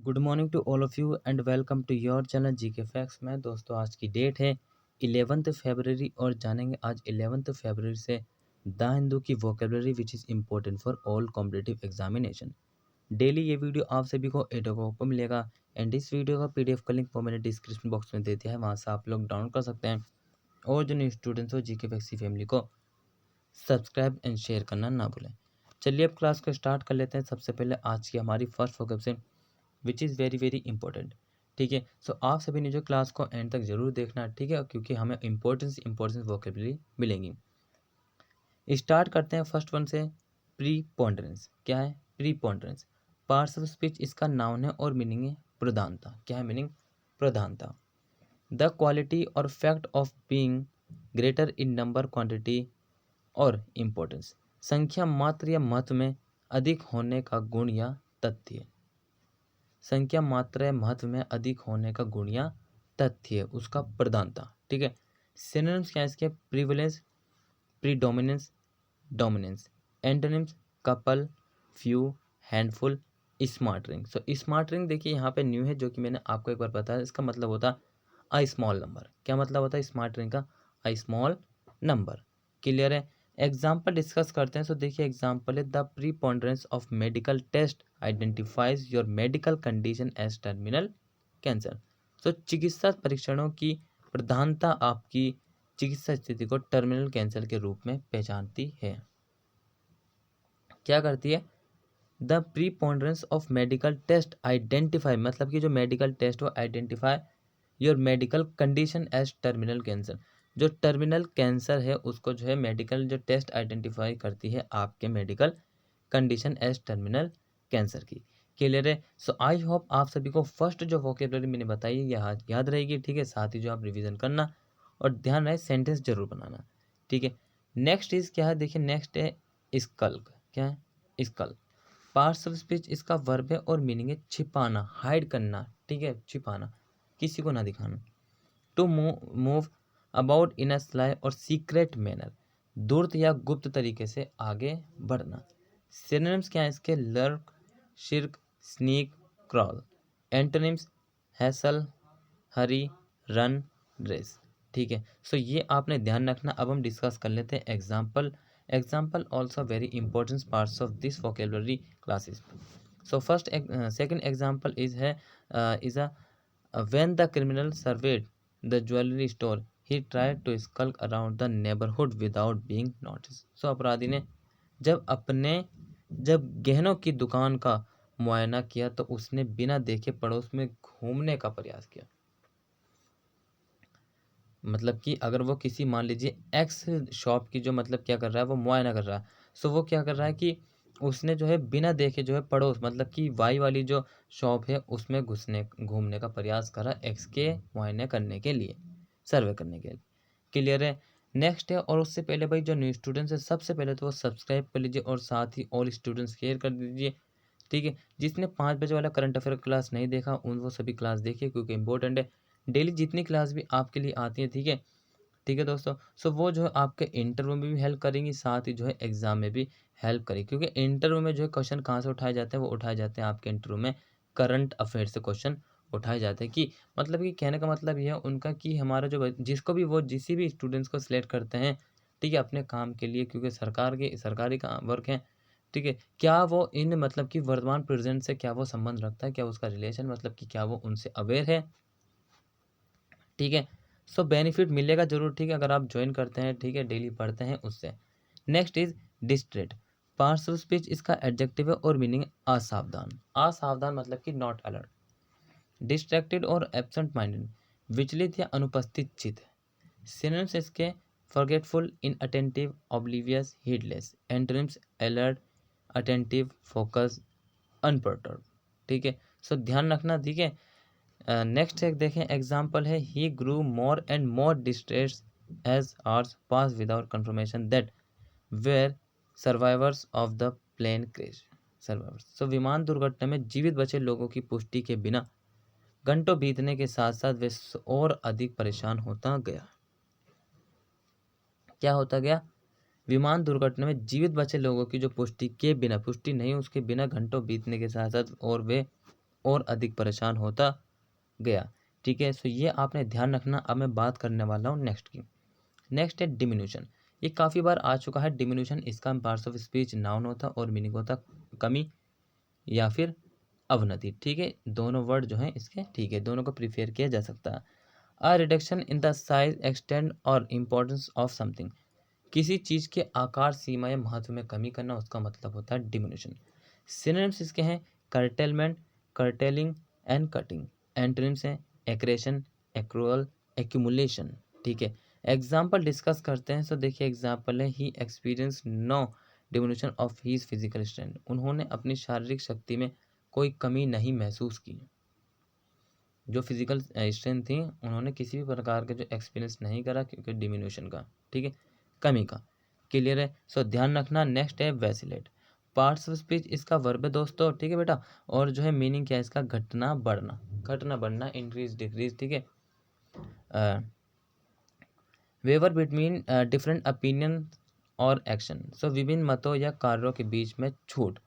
Good morning to all of you and welcome to your channel GK facts में। दोस्तों आज की date है 11th फरवरी और जानेंगे आज 11th फरवरी से द हिंदू की vocabulary which is important for all competitive examination. Daily ये वीडियो आप सभी को 8 o'clock को मिलेगा एंड इस वीडियो का पीडीएफ का लिंक वो मैंने डिस्क्रिप्शन बॉक्स में दे दिया है, वहाँ से आप लोग डाउनलोड कर सकते हैं। और जो न्यू स्टूडेंट्स हो जीके फैक्ट्स की फैमिली को सब्सक्राइब एंड शेयर करना ना भूलें। चलिए अब क्लास को स्टार्ट कर लेते हैं। सबसे पहले आज की हमारी first vocab which is very very important. ठीक है, सो आप सभी ने जो क्लास को एंड तक जरूर देखना, ठीक है, क्योंकि हमें इंपॉर्टेंस वोकेबलरी मिलेंगी। स्टार्ट करते हैं फर्स्ट वन से। प्रीपोंडरेंस क्या है? प्रीपोंडरेंस पार्ट्स ऑफ स्पीच इसका नाउन है और मीनिंग है प्रधानता। क्या है मीनिंग? प्रधानता। द क्वालिटी और fact of being greater in number, quantity और इम्पोर्टेंस संख्या, मात्र या महत्व में अधिक होने का गुण या तथ्य। संख्या, मात्रा या महत्व में अधिक होने का गुण या तथ्य, उसका प्रधानता। ठीक है, सिनोनिम्स क्या है इसके? Prevalence, predominance, dominance. Antonyms couple, few, handful, smart ring. So smart ring देखिए यहाँ पे न्यू है, जो कि मैंने आपको एक बार बताया। इसका मतलब होता है अ स्मॉल नंबर। क्या मतलब होता है स्मार्ट रिंग का? A small number. क्लियर है? एग्जाम्पल डिस्कस करते हैं। सो देखिए एग्जाम्पल है the preponderance of medical test identifies your medical condition as terminal cancer. So चिकित्सा परीक्षणों की प्रधानता आपकी चिकित्सा स्थिति को टर्मिनल कैंसर के रूप में पहचानती है। क्या करती है? The preponderance of medical test identify, मतलब कि जो मेडिकल टेस्ट वो identify your medical condition as terminal cancer. जो टर्मिनल कैंसर है उसको जो है मेडिकल जो टेस्ट आइडेंटिफाई करती है आपके medical condition as terminal cancer की। क्लियर है? सो आई होप आप सभी को फर्स्ट जो वोकेबलरी मैंने बताई है याद रहेगी। ठीक है, साथ ही जो आप रिवीजन करना और ध्यान रहे सेंटेंस जरूर बनाना। ठीक है, नेक्स्ट इज क्या है? देखिए नेक्स्ट है स्कल्क। क्या है? स्कल्क पार्ट्स ऑफ स्पीच इसका वर्ब है और मीनिंग है छिपाना, हाइड करना। ठीक है, छिपाना, किसी को ना दिखाना। To move about in a sly or secret manner, धूर्त या गुप्त तरीके से आगे बढ़ना। सिनोनिम्स क्या है इसके? Lurk, shirk, sneak, crawl. Antonyms hustle, hurry, run, race. ठीक है, सो ये आपने ध्यान रखना। अब हम डिस्कस कर लेते हैं example also very important parts of this vocabulary classes. So first second example is a when the criminal surveyed the jewelry store, he tried to skulk around the neighborhood without being noticed. So अपराधी ने जब गहनों की दुकान का मुआयना किया तो उसने बिना देखे पड़ोस में घूमने का प्रयास किया। मतलब कि अगर वो किसी मान लीजिए एक्स शॉप की जो मतलब क्या कर रहा है, वो मुआयना कर रहा है। सो वो क्या कर रहा है कि उसने जो है बिना देखे जो है पड़ोस मतलब कि वाई वाली जो शॉप है उसमें घूमने का प्रयास करा एक्स के मुआयने करने के लिए, सर्वे करने के लिए। क्लियर है? नेक्स्ट है, और उससे पहले भाई जो न्यू स्टूडेंट्स है सबसे पहले तो वो सब्सक्राइब कर लीजिए और साथ ही ऑल स्टूडेंट्स शेयर कर दीजिए। ठीक है, जिसने 5 बजे वाला करंट अफेयर क्लास नहीं देखा उन वो सभी क्लास देखिए, क्योंकि इंपॉर्टेंट है। डेली जितनी क्लास भी आपके लिए आती है, ठीक है, ठीक है दोस्तों, सो वो जो है आपके इंटरव्यू में भी हेल्प करेंगी, साथ ही जो है एग्जाम में भी हेल्प करेगी। क्योंकि इंटरव्यू में जो है क्वेश्चन कहाँ से उठाए जाते हैं? वो उठाए जाते हैं आपके इंटरव्यू में करंट अफेयर से क्वेश्चन उठाए जाते हैं। कि मतलब कि कहने का मतलब ये है उनका कि हमारा जो जिसको भी वो जिस भी स्टूडेंट्स को सिलेक्ट करते हैं, ठीक है, अपने काम के लिए, क्योंकि सरकारी का वर्क है। ठीक है, क्या वो इन मतलब कि वर्तमान प्रेजेंट से क्या वो संबंध रखता है, क्या उसका रिलेशन मतलब कि क्या वो उनसे अवेयर है? ठीक है, सो बेनिफिट मिलेगा जरूर। ठीक है, अगर आप ज्वाइन करते हैं, ठीक है, डेली पढ़ते हैं उससे। Next is distrait parts of speech इसका एडजेक्टिव है और मीनिंग असावधान। असावधान मतलब कि नॉट अलर्ट। डिस्ट्रैक्टेड और एब्सेंट माइंडेड, विचलित या अनुपस्थित चित्त। सिनोनिम्स इसके forgetful, inattentive, oblivious, heedless. Antonyms alert, attentive, focus, unperturb. ठीक है, सो ध्यान रखना। ठीक है, नेक्स्ट एक देखें एग्जाम्पल है he grew more and more distress as hours pass without confirmation that were survivors of the plane crash. Survivors, so विमान दुर्घटना में जीवित बचे लोगों की पुष्टि के बिना घंटों बीतने के साथ साथ वे और अधिक परेशान होता गया। क्या होता गया? विमान दुर्घटना में जीवित बचे लोगों की जो पुष्टि के बिना, पुष्टि नहीं उसके बिना घंटों बीतने के साथ साथ और वे और अधिक परेशान होता गया। ठीक है, सो ये आपने ध्यान रखना। अब मैं बात करने वाला हूँ नेक्स्ट की। नेक्स्ट है डिमिन्यूशन। ये काफ़ी बार आ चुका है डिमिन्यूशन। इसका पार्ट्स ऑफ स्पीच नाउन होता और मीनिंग होता कमी या फिर अवनति। ठीक है, दोनों वर्ड जो हैं इसके ठीक है, दोनों को प्रिफेयर किया जा सकता है। A reduction in the size, extend और इम्पोर्टेंस ऑफ समथिंग। किसी चीज़ के आकार, सीमा या महत्व में कमी करना, उसका मतलब होता है डिमिन्यूशन। सिनोनिम्स इसके हैं curtailment, curtailing and cutting. Antonyms हैं एक्रेशन, एक्रूअल, एक्यूमुलेशन। ठीक है, एग्जाम्पल डिस्कस करते हैं। सो देखिए एग्जाम्पल है he experience no diminution of his physical strength. उन्होंने अपनी शारीरिक शक्ति में कोई कमी नहीं महसूस की। जो फिजिकल स्ट्रेंथ थी उन्होंने किसी भी प्रकार का जो एक्सपीरियंस नहीं करा, क्योंकि डिमिन्यूशन का, ठीक है, कमी का। क्लियर है, सो ध्यान रखना। नेक्स्ट है वैसिलेट। पार्ट्स ऑफ स्पीच इसका वर्ब है दोस्तों, ठीक है बेटा। और जो है मीनिंग क्या है इसका, घटना बढ़ना, घटना बढ़ना, इंक्रीज डिक्रीज। ठीक है, वेवर बिटवीन डिफरेंट ओपिनियन और एक्शन। सो विभिन्न मतों या कार्यों के बीच में छूट।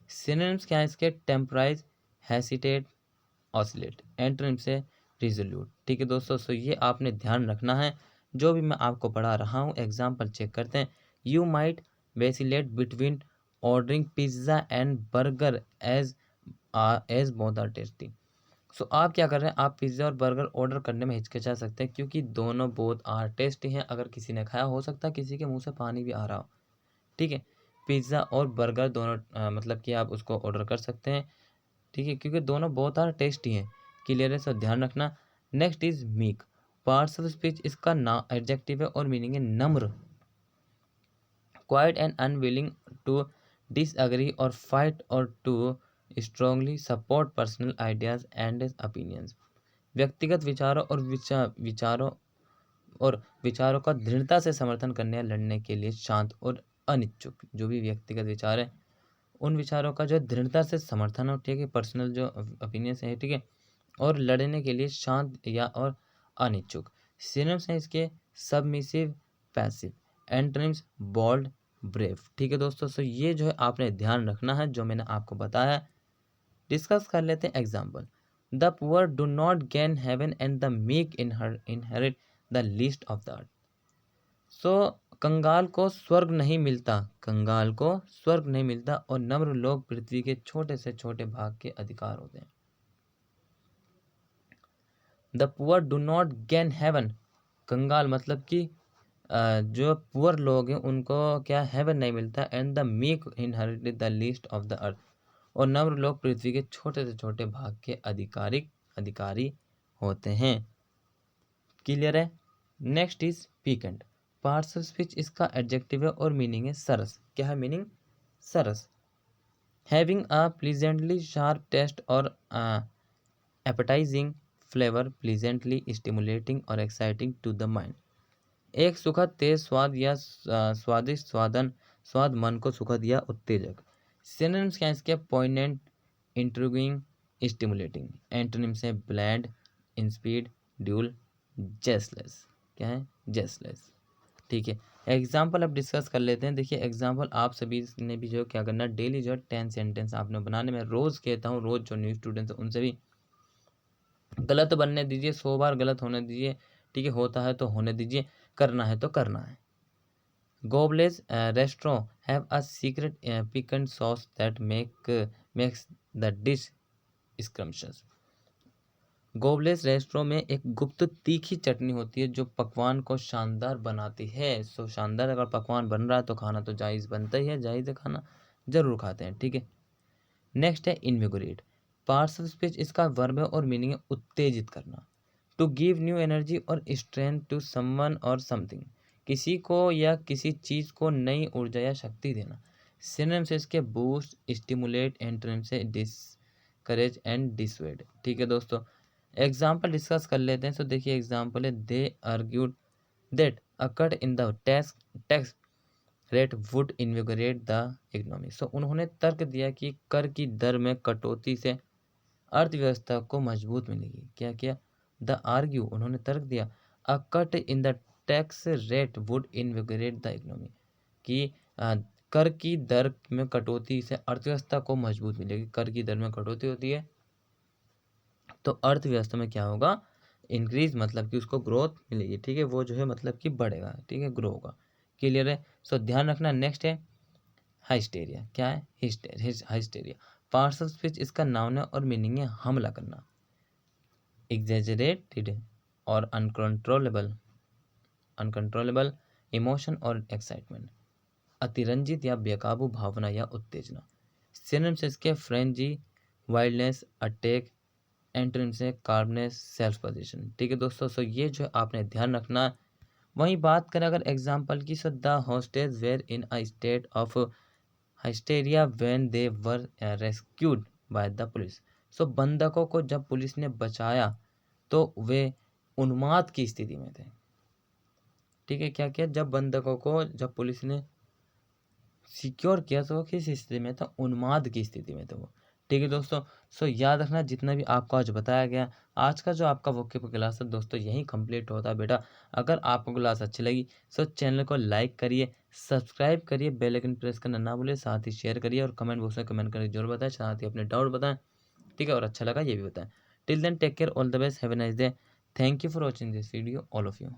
सिनोनिम्स क्या है इसके, टेम्पराइज, हेसिटेट, ऑसिलेट। एंटोनिम से रिजोल्यूट। ठीक है दोस्तों, सो ये आपने ध्यान रखना है जो भी मैं आपको पढ़ा रहा हूँ। एग्जाम्पल चेक करते हैं। You might vacillate between ordering pizza and burger as both are tasty. So आप क्या कर रहे हैं, आप पिज़्ज़ा और बर्गर ऑर्डर करने में हिचकिचा सकते हैं, क्योंकि दोनों बोथ आर टेस्टी हैं। अगर किसी ने खाया, हो सकता है किसी के मुंह से पानी भी आ रहा हो। ठीक है, पिज़्ज़ा और बर्गर दोनों मतलब कि आप उसको ऑर्डर कर सकते हैं। ठीक है, क्योंकि दोनों बहुत आर टेस्टी हैं। क्लियर है, सब ध्यान रखना। Next is meek. Parts of speech इसका ना एडजेक्टिव है और मीनिंग है नम्र, quiet and unwilling to disagree or fight or to strongly support personal ideas and opinions. व्यक्तिगत विचारों और विचारों का दृढ़ता से समर्थन करने या लड़ने के लिए शांत और अनिच्छुक। जो भी व्यक्तिगत विचार है उन विचारों का जो दृढ़ता से समर्थन हो, ठीक है, पर्सनल जो ओपिनियंस है, ठीक है, और लड़ने के लिए शांत या और अनिच्छुक। सिनोनिम्स हैं इसके submissive, passive. Antonyms bold, brave. ठीक है दोस्तों, सो ये जो है आपने ध्यान रखना है जो मैंने आपको बताया। डिस्कस कर लेते हैं example. The poor do not gain heaven and the meek inherit the least of the earth. So कंगाल को स्वर्ग नहीं मिलता, कंगाल को स्वर्ग नहीं मिलता, और नम्र लोग पृथ्वी के छोटे से छोटे भाग के अधिकार होते हैं। The poor do not gain heaven, कंगाल मतलब कि जो पुअर लोग हैं उनको क्या हेवन नहीं मिलता। And the meek inherit the least of the अर्थ, और नम्र लोग पृथ्वी के छोटे से छोटे भाग के अधिकारी होते हैं। क्लियर है। Next is piquant. Parts of speech इसका एडजेक्टिव है और मीनिंग है सरस। क्या है मीनिंग, सरस। Having a pleasantly sharp taste और एपेटाइजिंग फ्लेवर, प्लीजेंटली स्टिमुलेटिंग और एक्साइटिंग टू द माइंड। एक सुखद तेज स्वाद या स्वादिष्ट स्वाद मन को सुखद या उत्तेजक। सिनोनिम्स क्या है इसके, पॉइनेंट, इंट्रिगिंग, स्टिमुलेटिंग। एंटोनिम्स है ब्लैंड, इंस्पीड, ड्यूल, जेसलेस। क्या है, जेसलेस। ठीक है, एग्जाम्पल अब डिस्कस कर लेते हैं। देखिए एग्जाम्पल आप सभी ने भी जो क्या करना, डेली जो 10 सेंटेंस आपने बनाने में, रोज़ कहता हूँ, रोज़ जो न्यू स्टूडेंट्स हैं उनसे भी गलत बनने दीजिए, 100 बार गलत होने दीजिए। ठीक है, होता है तो होने दीजिए, करना है तो करना है। Goblage restaurant have a secret piquant sauce that makes the dish scrumptious. Goblage restaurant में एक गुप्त तीखी चटनी होती है जो पकवान को शानदार बनाती है। सो शानदार अगर पकवान बन रहा है तो खाना तो जायज़ बनता ही है, जायज़ है, खाना जरूर खाते हैं। ठीक है, नेक्स्ट है इनविगोरेट। पार्ट्स ऑफ स्पीच इसका वर्ब है और मीनिंग है उत्तेजित करना। टू गिव न्यू एनर्जी और स्ट्रेंथ टू समवन और समथिंग, किसी को या किसी चीज़ को नई ऊर्जा या शक्ति देना। सिनोनिम से इसके बूस्ट, स्टिमुलेट। एंटोनिम से डिसकरेज एंड डिसवेड। ठीक है दोस्तों, एग्जाम्पल डिस्कस कर लेते हैं। तो देखिए एग्जाम्पल है, they argued that a cut in the tax rate would invigorate the economy. So उन्होंने तर्क दिया कि कर की दर में कटौती से अर्थव्यवस्था को मजबूत मिलेगी। क्या किया, द आर्ग्यू, उन्होंने तर्क दिया, a cut in the tax rate would invigorate the economy, कि कर की दर में कटौती से अर्थव्यवस्था को मजबूत मिलेगी। कर की दर में कटौती होती है तो अर्थव्यवस्था में क्या होगा, इंक्रीज मतलब कि उसको ग्रोथ मिलेगी, ठीक है, वो जो है मतलब कि बढ़ेगा, ठीक है, ग्रो होगा। क्लियर है। सो ध्यान रखना। नेक्स्ट है हाइस्टेरिया। क्या है, हाइस्टेरिया। पार्सल स्पीच इसका नाउन है और मीनिंग है हमला करना, एग्जेजरेटेड और अनकंट्रोलेबल, अनकंट्रोलेबल इमोशन और एक्साइटमेंट, अतिरंजित या बेकाबू भावना या उत्तेजना। सिनोनिम से इसके फ्रेंजी, वाइल्डनेस, अटैक, एंटोनिम से कार्बनेस, सेल्फ पोजीशन, ठीक है दोस्तों। सो ये जो आपने ध्यान रखना। वहीं बात करें अगर एग्जाम्पल की, so the hostage were in a state of hysteria when they were rescued by the police. So बंधकों को जब पुलिस ने बचाया तो वे उन्माद की स्थिति में थे, ठीक है। क्या किया, जब बंधकों को जब पुलिस ने सिक्योर किया तो वो किस स्थिति में था, उन्माद की स्थिति में थे वो, ठीक है दोस्तों। सो याद रखना जितना भी आपको आज बताया गया, आज का जो आपका वोकेबलरी क्लास है दोस्तों यही कंप्लीट होता है बेटा। अगर आपको क्लास अच्छी लगी सो चैनल को लाइक करिए, सब्सक्राइब करिए, बेल आइकन प्रेस करना ना भूलिए, साथ ही शेयर करिए और कमेंट बॉक्स में कमेंट करके जरूर बताएं, साथ ही अपने डाउट बताएं, ठीक है, और अच्छा लगा ये भी बताएं। Till then take care, all the best, have a nice day. Thank you for watching this video all of you.